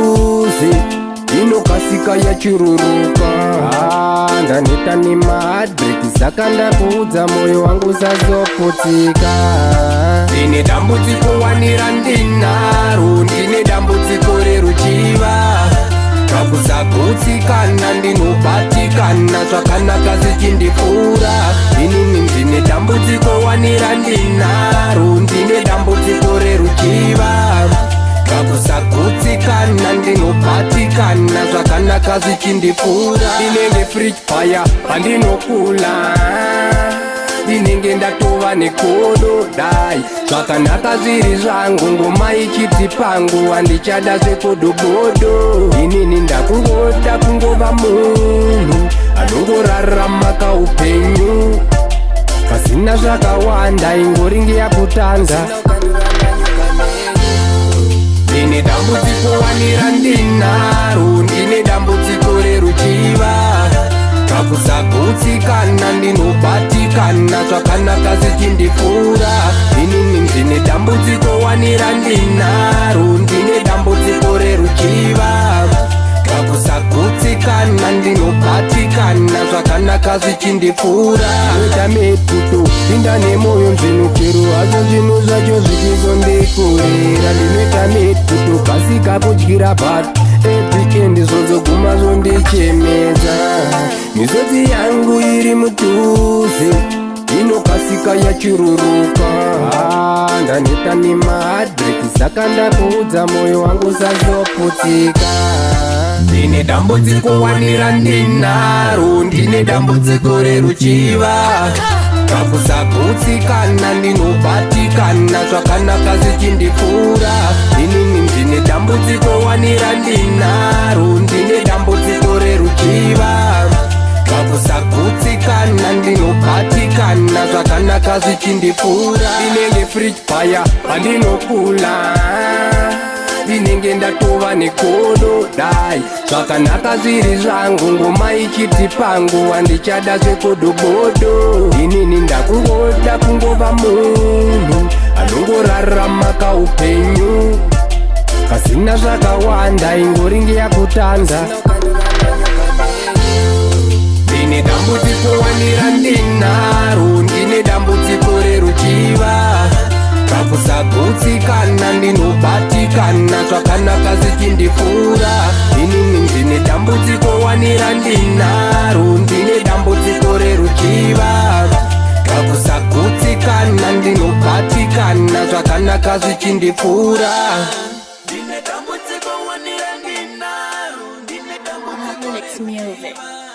mudhuze inokasika yachururuka. Ndaneta nemaheartbreak saka ndakuudza moyo wangu usazoputika. Ndine dambudziko wanira ndinaro, ndine dambudziko reruchiva. Kakusagutsikana ndinobatikana zvakanaka zichindipfuura. Inini ndine dambudziko wanira ndinaro, ndine dambudziko reruchiva. Kakusagutsikana ndinobatikana zvakanaka zichindipfuura. Ndinenge fridge fire pandinokula, ndinenge ndatova nekodo dai. Zvakanaka zviri zvangu ngoma ichiti pangu handichada zvekodokodo. Inini ndakungoda kungova munhu anongorarama kaupenyu pasina zvakawanda, ingoringe yakutanza. Ndine dambudziko wanira ndinaro, ndine dambudziko reruchiva. Kakusagutsikana ndinobatikana zvakanaka zichindipfuura. Inini ndine dambudziko wanira ndinaro, ndine dambudziko reruchiva. Kakusagutsikana ndinobatikana zvakanaka zichindipfuura. Ita metuto pinda nemoyo mvenukero, hazvo zvinhu zvacho zvichizondikurira. Ndinoita metuto pasi kakudyira bhato epikendi zvozoguma zvondichemedza. Misodzi yangu iri mudhuze inokasika yachururuka. Ndaneta nemaheartbreak saka ndakuudza moyo wangu usazoputika. Ndine dambudziko wanira ndinaro, ndine dambudziko reruchiva. Kakusagutsikana ndinobatikana zvakanaka zichindipfuura. Inini ndine dambudziko wanira ndinaro, ndine dambudziko reruchiva. Kakusagutsikana ndinobatikana zvakanaka zichindipfuura. Ndinenge fridge fire pandinokula, ndinenge ndatova nekodo dai. Zvakanaka zviri zvangu ngoma ichiti pangu handichada zvekodokodo. Inini ndakungoda kungova munhu anongorarama kaupenyu pasina zvakawanda, ingoringe yakutanza. Ndine dambudziko wanira ndinaro, ndine dambudziko reruchiva. Kakusagutsikana ndinobatikana zvakanaka zichindipfuura. Inini ndine dambudziko wanira ndinaro, ndine dambudziko reruchiva. Kakusagutsikana ndinobatikana zvakanaka zichindipfuura. Ndine dambudziko wanira ndinaro, ndine dambudziko reruchiva.